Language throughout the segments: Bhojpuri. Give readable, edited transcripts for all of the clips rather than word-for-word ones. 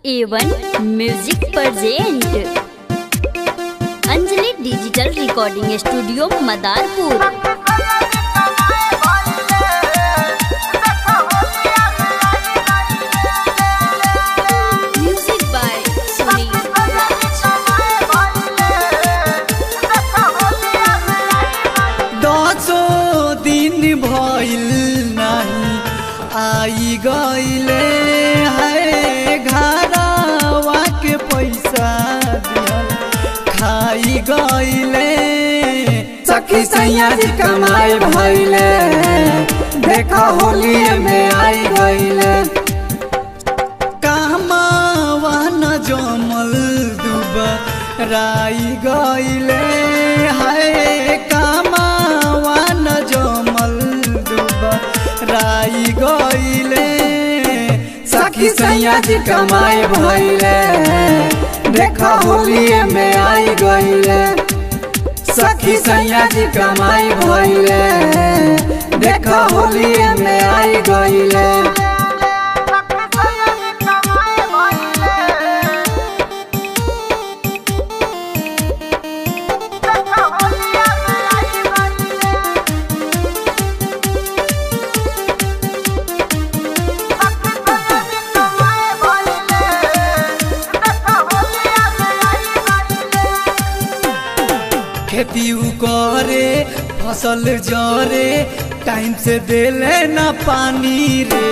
A1 music present Anjali digital recording studio Madarpur. Music by Sunil Raj. 10 दिन भइल नाही आई गइले है घरवा के पैसा दिहल खाई गइले सखी सैया जी कमाए भइले देखा होली में आई गइले कामवा न जमल दुबराई गइले है कामवा न जमल दुबराई गइले सखी सैया जी कमाए भइले देखा होली में आई गइले सखी सैया जी कमाई भइले देखा होली में आई गइले। खेती करे फसल जरे टाइम से देले न पानी रे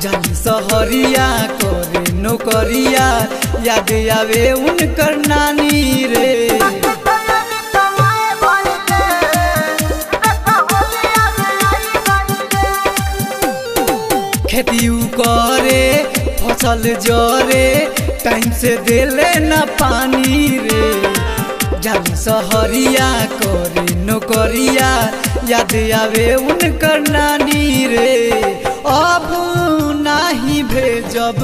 जाली सहरिया करे नौकरिया याद आवे उनकर नानी रे खेती करे फसल जरे टाइम से देले न पानी रे जाली सहरिया करे नौकरिया याद आवे उनकर नानी रे अब नाही भेजब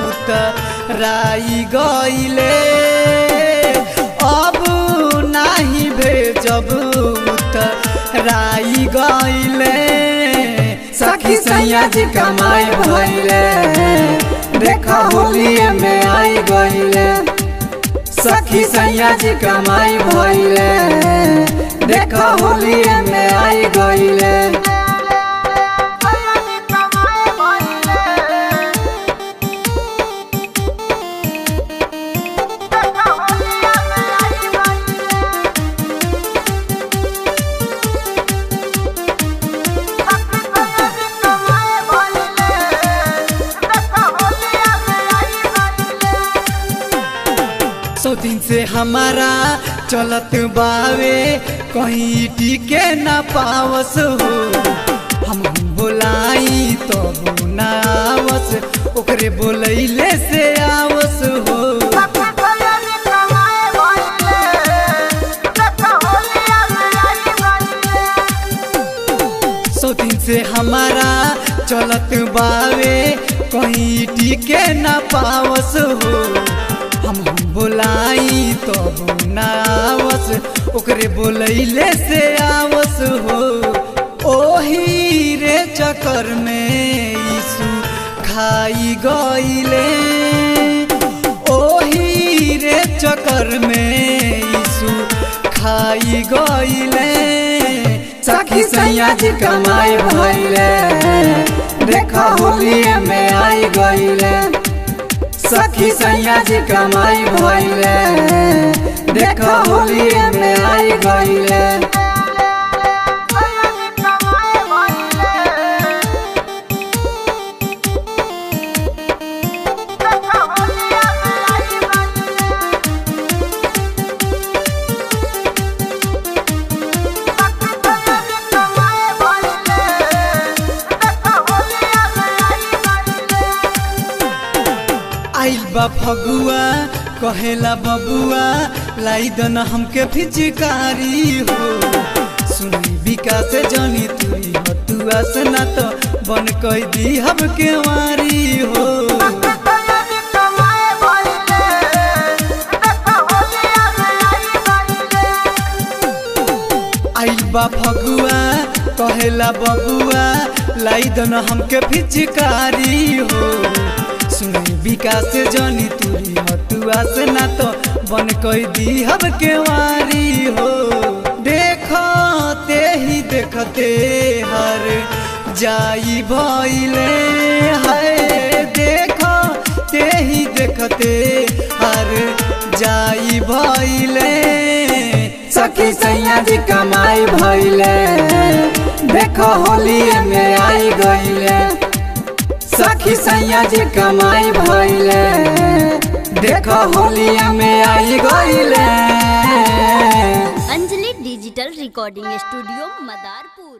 उतराई गइले अब नाही भेजब उतराई गइले सखी सैया जी कमाई भइले देखा होली में आई गइले सखी सैया जी कमाई भइले देखा होली में आई गइले। सौ दिन से हमारा चलत बावे कहीं टिके न पावस हो हम बोलाई तो न आवस ओकरे बोलैले से आवस हो सौ दिन से हमारा चलत बावे कहीं टिके न पावस हो हम बोलाई तो न आवस ओकरे बोलैले से आवस हो ओही रे चक्कर में यीशु खाई गइले ओही रे चक्कर में यीशु खाई गइले सखी सैया जी कमाई भइले देखा होली में आई गइले सखी सैया जी कमाई भइले देखा होली में आई गइले। आइल बा फगुआ कहेला बबुआ लाई दन हमके फिचकारी हो सुनी विकास जानी तुरी हतुआ से ना तो बन कई दी हम के वारी हो आइल बा फगुआ कहेला बबुआ लाई दन हमके फिचकारी हो सुनी विकास जनी तुरी हतुआ से ना तो बन कोई दी हब के वारी हो। देखते ही देखते हर जाई भइले है, देखते ही देखते हर जाई भइले। सखी सैया जी कमाई भइले, देखो होली में आई गइले। सखी सैया जी कमाई भइले, देखो होली में आई गइले। Anjali digital recording studio Madarpur.